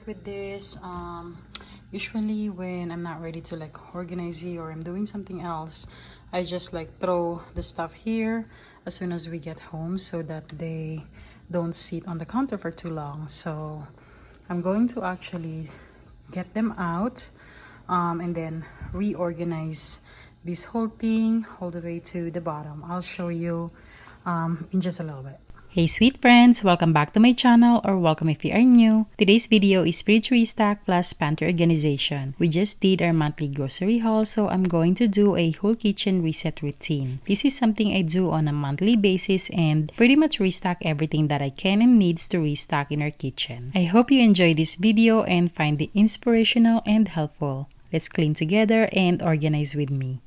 start with this. Usually when I'm not ready to like organize it or I'm doing something else, I just like throw the stuff here as soon as we get home so that they don't sit on the counter for too long. So I'm going to actually get them out and then reorganize this whole thing all the way to the bottom. I'll show you in just a little bit. Hey sweet friends, welcome back to my channel, or welcome if you are new. Today's video is Fridge Restock plus Pantry Organization. We just did our monthly grocery haul, so I'm going to do a whole kitchen reset routine. This is something I do on a monthly basis and pretty much restock everything that I can and needs to restock in our kitchen. I hope you enjoy this video and find it inspirational and helpful. Let's clean together and organize with me.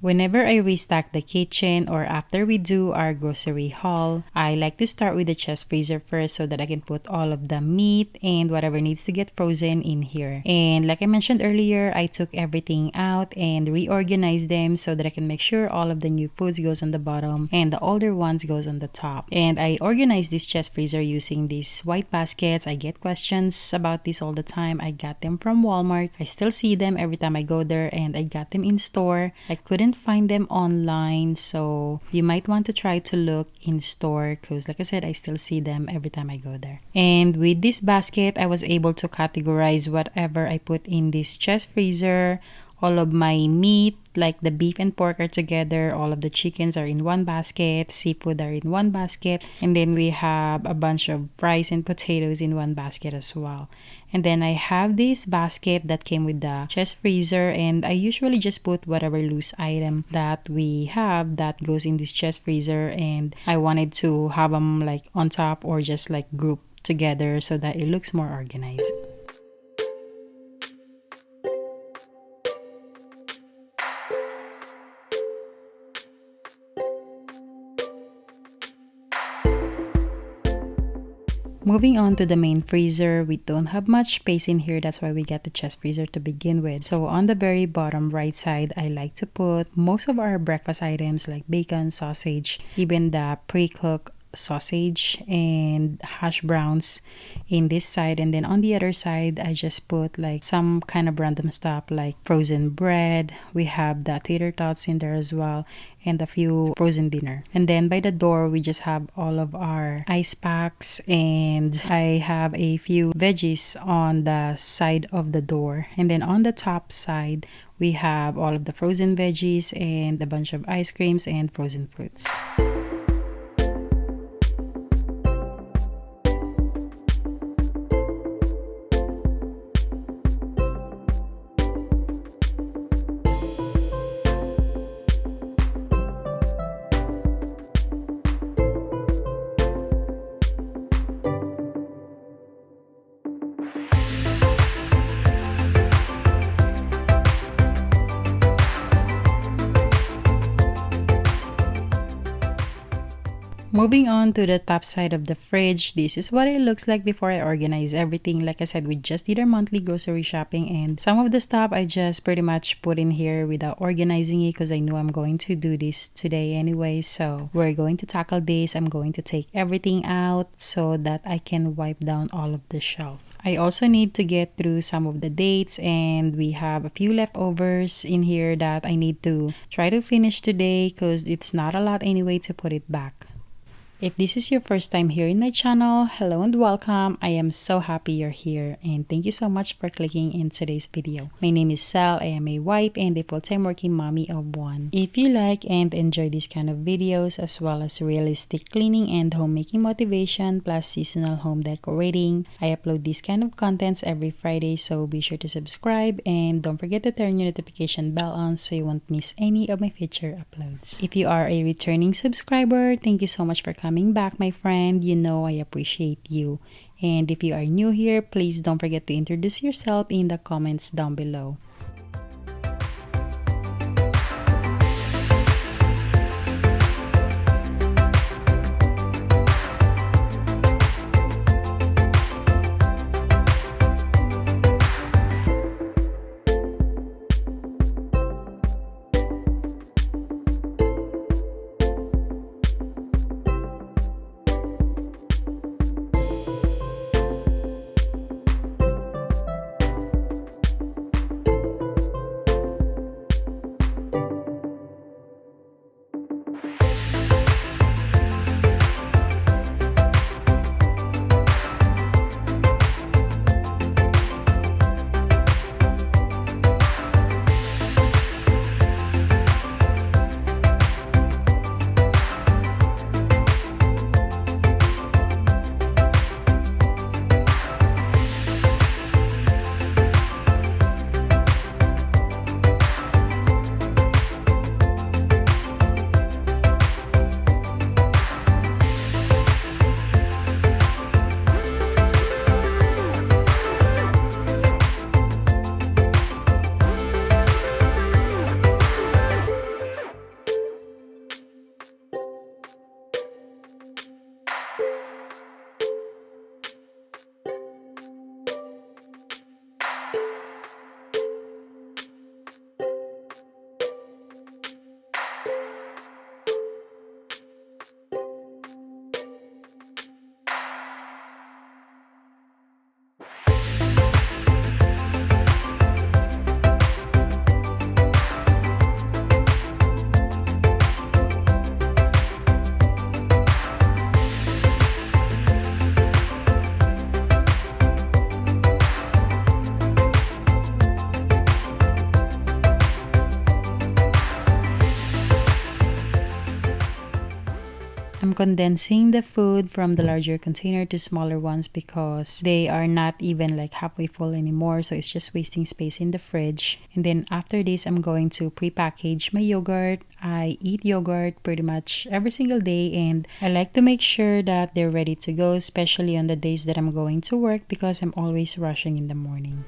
Whenever I restock the kitchen or after we do our grocery haul, I like to start with the chest freezer first so that I can put all of the meat and whatever needs to get frozen in here. And like I mentioned earlier, I took everything out and reorganized them so that I can make sure all of the new foods goes on the bottom and the older ones goes on the top. And I organized this chest freezer using these white baskets. I get questions about this all the time. I got them from Walmart. I still see them every time I go there, and I got them in store. I couldn't find them online, so you might want to try to look in store because like I said, I still see them every time I go there. And with this basket, I was able to categorize whatever I put in this chest freezer. All of my meat, like the beef and pork, are together. All of the chickens are in one basket. Seafood are in one basket. And then we have a bunch of fries and potatoes in one basket as well. And then I have this basket that came with the chest freezer, and I usually just put whatever loose item that we have that goes in this chest freezer, and I wanted to have them like on top or just like grouped together so that it looks more organized. Moving on to the main freezer, we don't have much space in here. That's why we got the chest freezer to begin with. So on the very bottom right side, I like to put most of our breakfast items like bacon, sausage, even the pre-cooked sausage and hash browns in this side. And then on the other side, I just put like some kind of random stuff like frozen bread. We have the tater tots in there as well, and a few frozen dinner. And then by the door, we just have all of our ice packs, and I have a few veggies on the side of the door. And then on the top side, we have all of the frozen veggies and a bunch of ice creams and frozen fruits. Moving on to the top side of the fridge, this is what it looks like before I organize everything. Like I said, we just did our monthly grocery shopping, and some of the stuff I just pretty much put in here without organizing it because I knew I'm going to do this today anyway. So we're going to tackle this. I'm going to take everything out so that I can wipe down all of the shelf. I also need to get through some of the dates, and we have a few leftovers in here that I need to try to finish today because it's not a lot anyway to put it back. If this is your first time here in my channel, hello and welcome. I am so happy you're here, and thank you so much for clicking in today's video. My name is Selle. I am a wife and a full-time working mommy of one. If you like and enjoy these kind of videos as well as realistic cleaning and homemaking motivation plus seasonal home decorating, I upload these kind of contents every Friday, so be sure to subscribe and don't forget to turn your notification bell on so you won't miss any of my future uploads. If you are a returning subscriber, thank you so much for coming back, my friend. You know I appreciate you. And if you are new here, please don't forget to introduce yourself in the comments down below. I'm condensing the food from the larger container to smaller ones because they are not even like halfway full anymore, so it's just wasting space in the fridge. And then after this, I'm going to pre-package my yogurt. I eat yogurt pretty much every single day, and I like to make sure that they're ready to go, especially on the days that I'm going to work because I'm always rushing in the morning.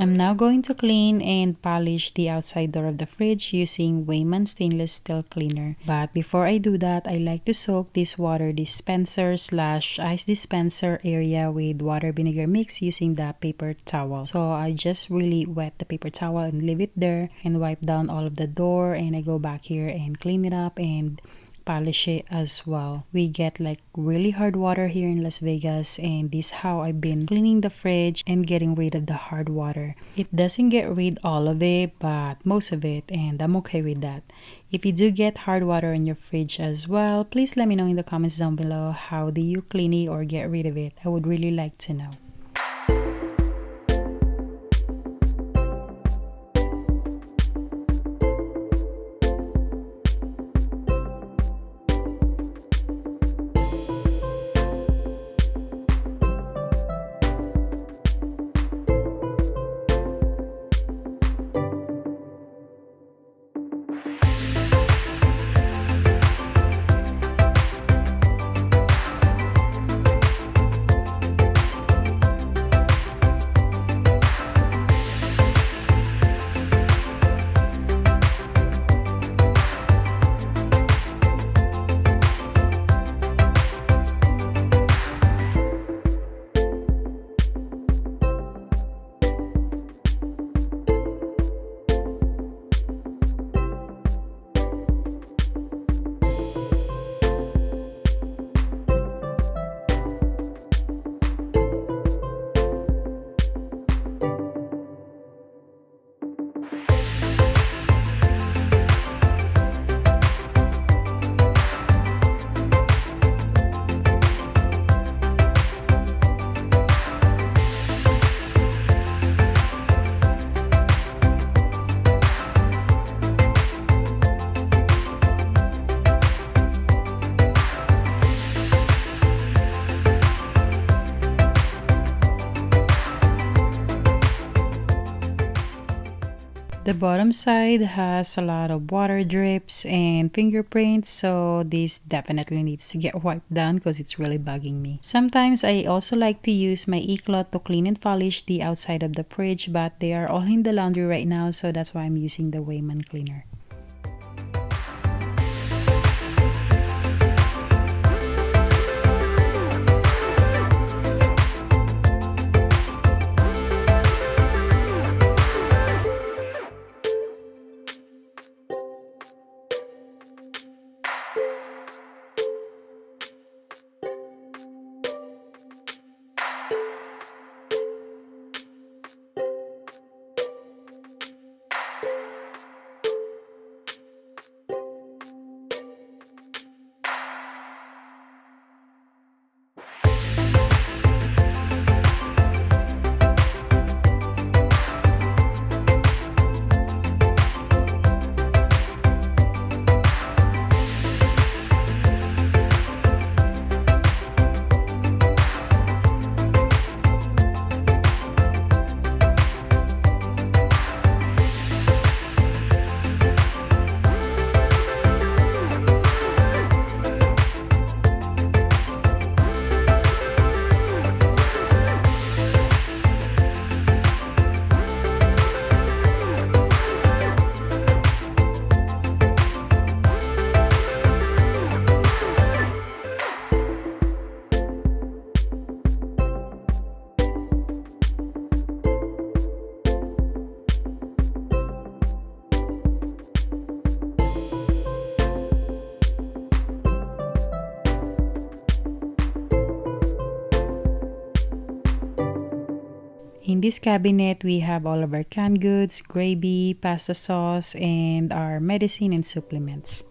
I'm now going to clean and polish the outside door of the fridge using Weiman stainless steel cleaner. But before I do that, I like to soak this water dispenser slash ice dispenser area with water vinegar mix using the paper towel. So I just really wet the paper towel and leave it there and wipe down all of the door, and I go back here and clean it up and polish it as well. We get like really hard water here in Las Vegas, and this is how I've been cleaning the fridge and getting rid of the hard water. It doesn't get rid all of it, but most of it, and I'm okay with that. If you do get hard water in your fridge as well, please let me know in the comments down below. How do you clean it or get rid of it? I would really like to know. The bottom side has a lot of water drips and fingerprints, so this definitely needs to get wiped down because it's really bugging me. Sometimes I also like to use my e-cloth to clean and polish the outside of the fridge, but they are all in the laundry right now, so that's why I'm using the Weiman cleaner. In this cabinet, we have all of our canned goods, gravy, pasta sauce, and our medicine and supplements.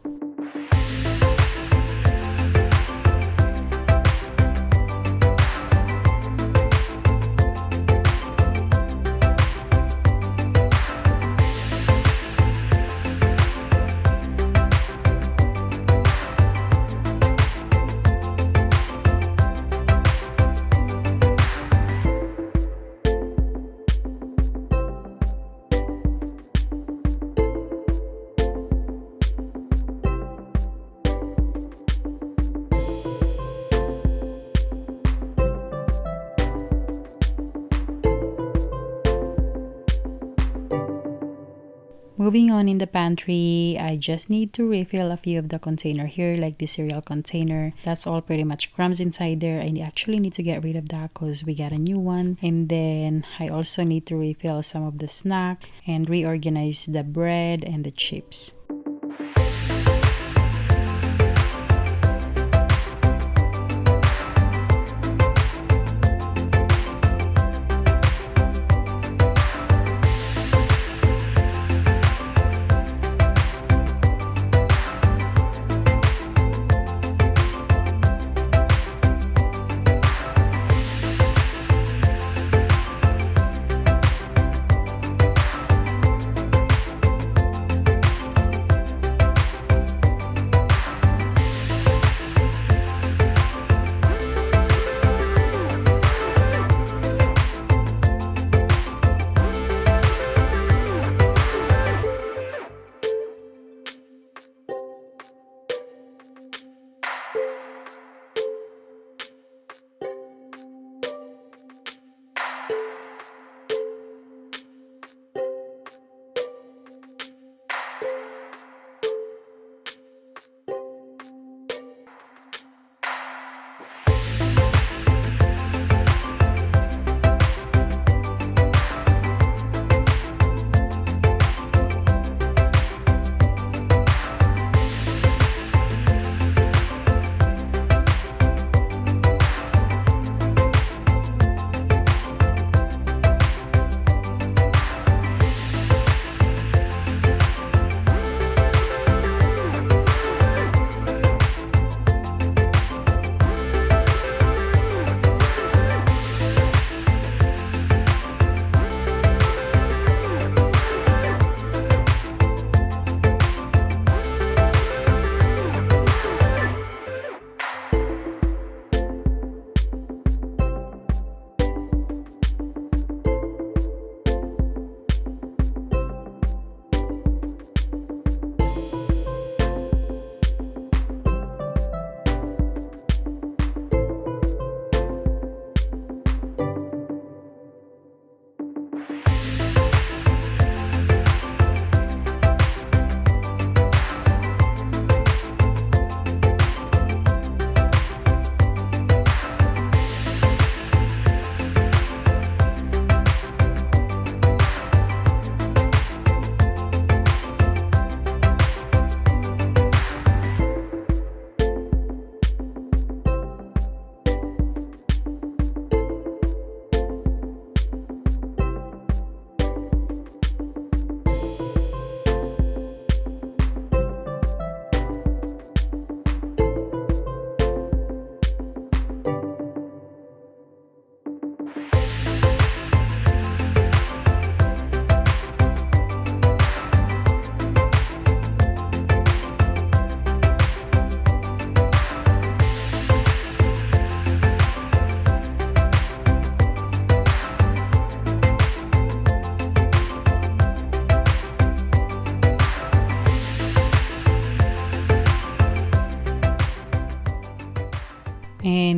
Moving on in the pantry, I just need to refill a few of the container here, like the cereal container. That's all pretty much crumbs inside there. I actually need to get rid of that because we got a new one. And then I also need to refill some of the snack and reorganize the bread and the chips.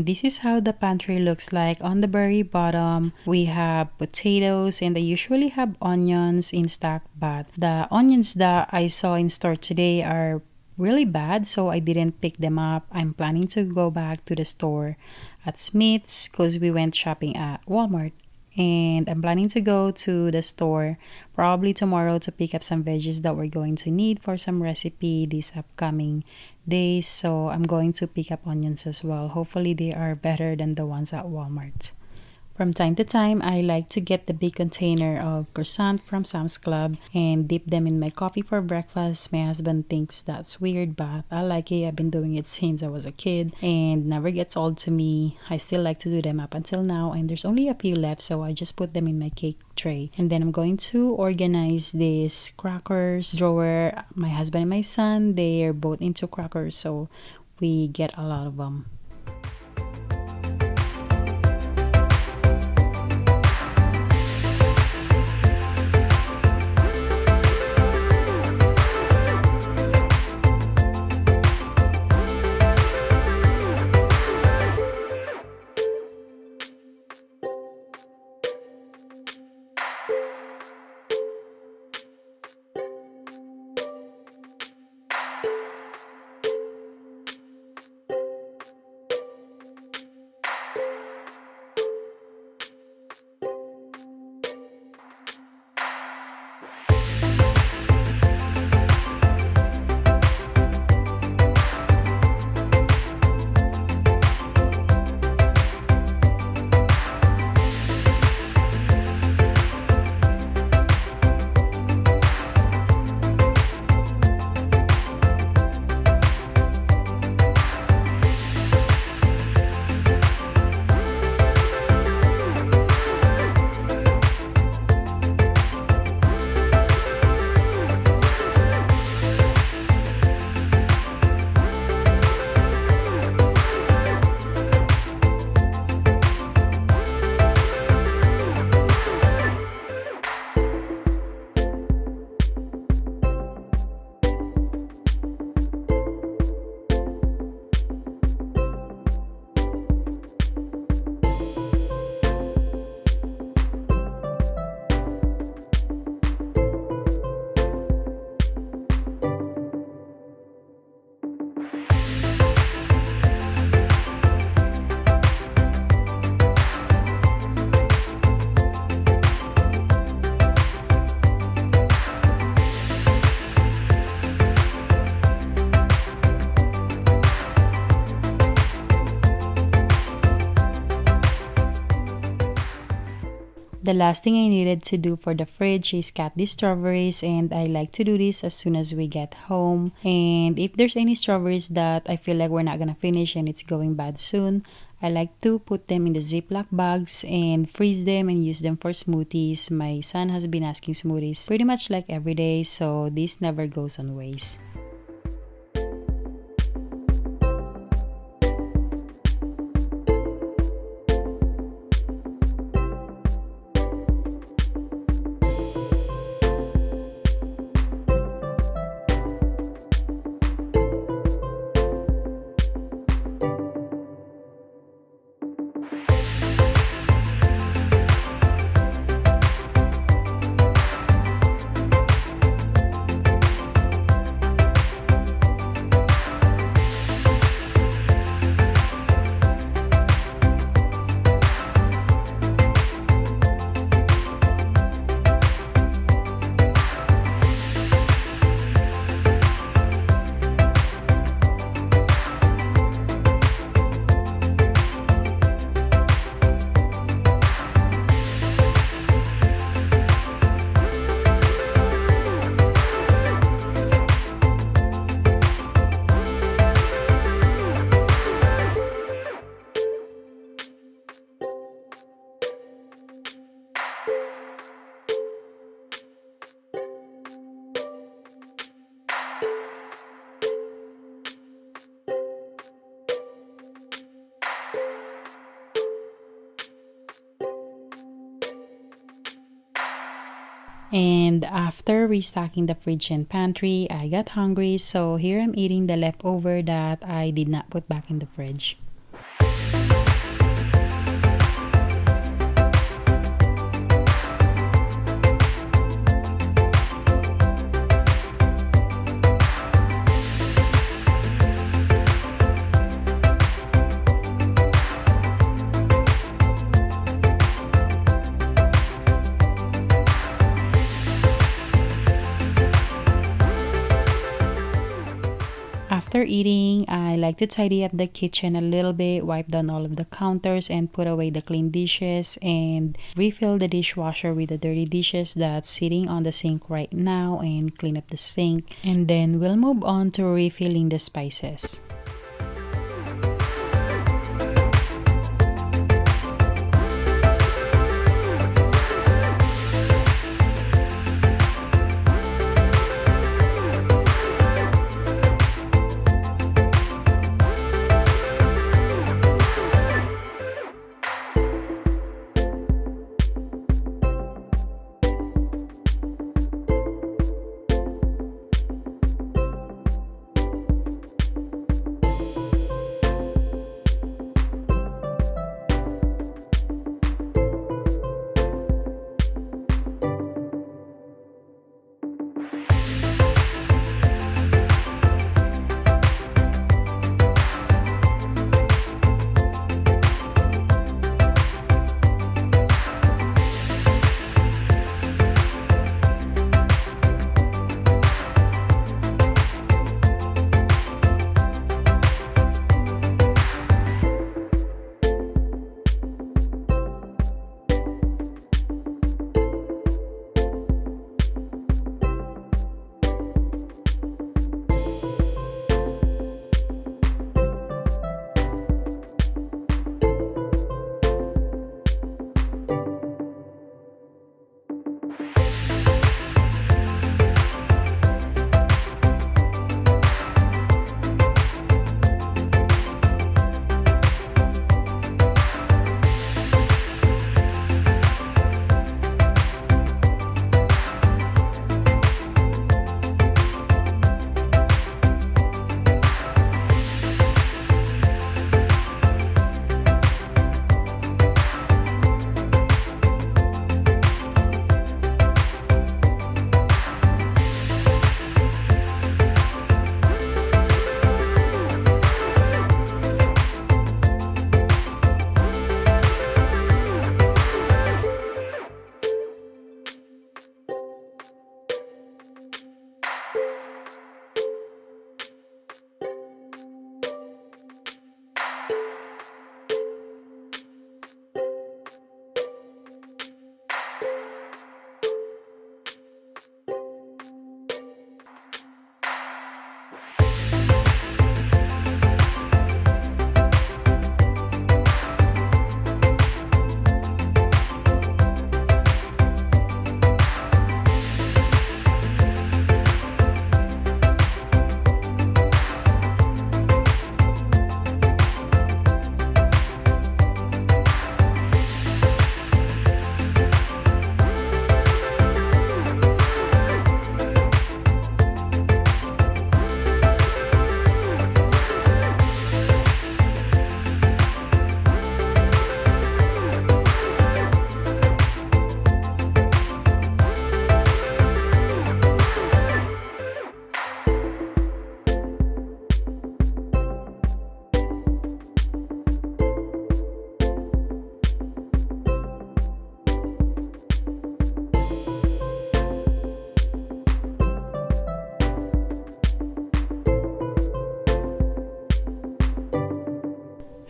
And this is how the pantry looks like. On the very bottom, we have potatoes, and I usually have onions in stock, but the onions that I saw in store today are really bad, so I didn't pick them up. I'm planning to go back to the store at Smith's because we went shopping at Walmart. And I'm planning to go to the store probably tomorrow to pick up some veggies that we're going to need for some recipe this upcoming days. So I'm going to pick up onions as well. Hopefully they are better than the ones at Walmart. From time to time, I like to get the big container of croissant from Sam's Club and dip them in my coffee for breakfast. My husband thinks that's weird, but I like it. I've been doing it since I was a kid and never gets old to me. I still like to do them up until now, and there's only a few left, so I just put them in my cake tray. And then I'm going to organize this crackers drawer. My husband and my son, they are both into crackers, so we get a lot of them. The last thing I needed to do for the fridge is cut these strawberries, and I like to do this as soon as we get home. And if there's any strawberries that I feel like we're not gonna finish and it's going bad soon, I like to put them in the Ziploc bags and freeze them and use them for smoothies. My son has been asking smoothies pretty much like every day, so this never goes on waste. And after restocking the fridge and pantry, I got hungry, so here I'm eating the leftover that I did not put back in the fridge. After eating, I like to tidy up the kitchen a little bit, wipe down all of the counters, and put away the clean dishes, and refill the dishwasher with the dirty dishes that's sitting on the sink right now, and clean up the sink. And then we'll move on to refilling the spices.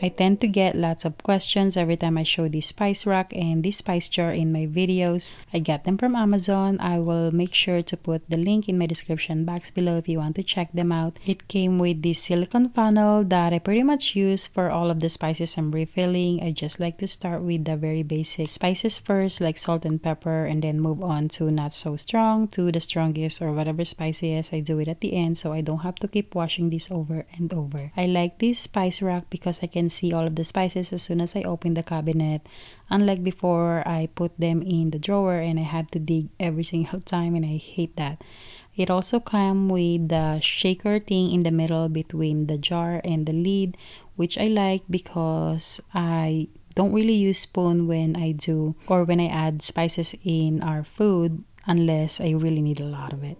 I tend to get lots of questions every time I show this spice rack and this spice jar in my videos. I got them from Amazon. I will make sure to put the link in my description box below if you want to check them out. It came with this silicone funnel that I pretty much use for all of the spices I'm refilling. I just like to start with the very basic spices first, like salt and pepper, and then move on to not so strong, to the strongest or whatever spice is. I do it at the end so I don't have to keep washing this over and over. I like this spice rack because I can see all of the spices as soon as I open the cabinet. Unlike before, I put them in the drawer and I have to dig every single time, and I hate that. It also comes with the shaker thing in the middle between the jar and the lid, which I like because I don't really use spoon when I do or when I add spices in our food unless I really need a lot of it.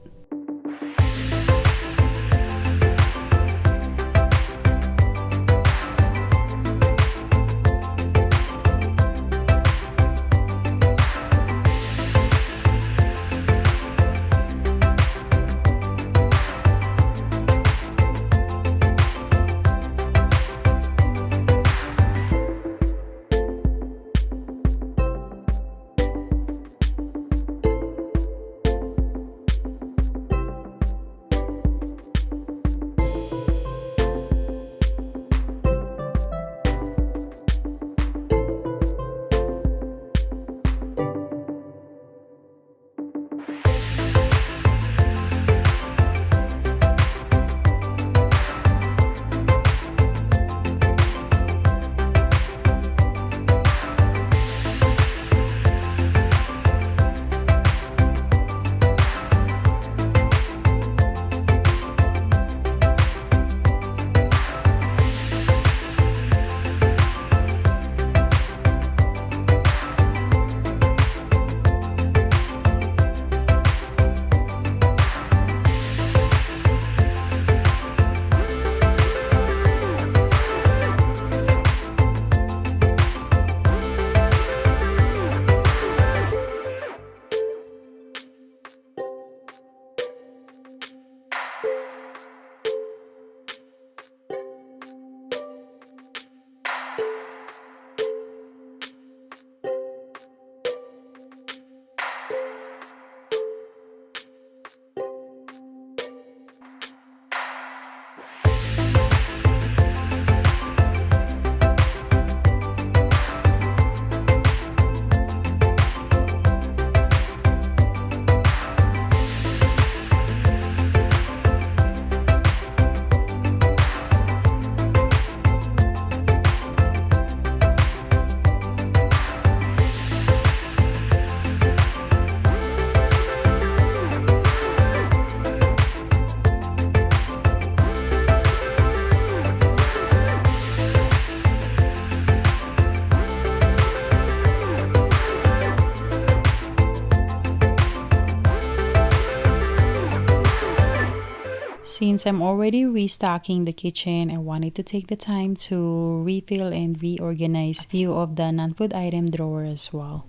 Since I'm already restocking the kitchen, I wanted to take the time to refill and reorganize a few of the non-food item drawer as well.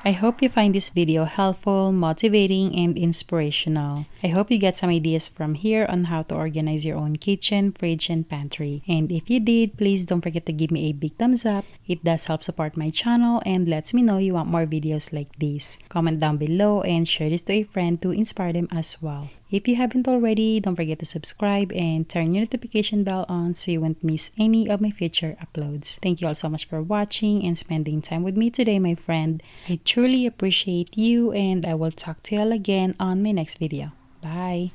I hope you find this video helpful, motivating, and inspirational. I hope you get some ideas from here on how to organize your own kitchen, fridge, and pantry. And if you did, please don't forget to give me a big thumbs up. It does help support my channel and lets me know you want more videos like this. Comment down below and share this to a friend to inspire them as well. If you haven't already, don't forget to subscribe and turn your notification bell on so you won't miss any of my future uploads. Thank you all so much for watching and spending time with me today, my friend. I truly appreciate you, and I will talk to you all again on my next video. Bye!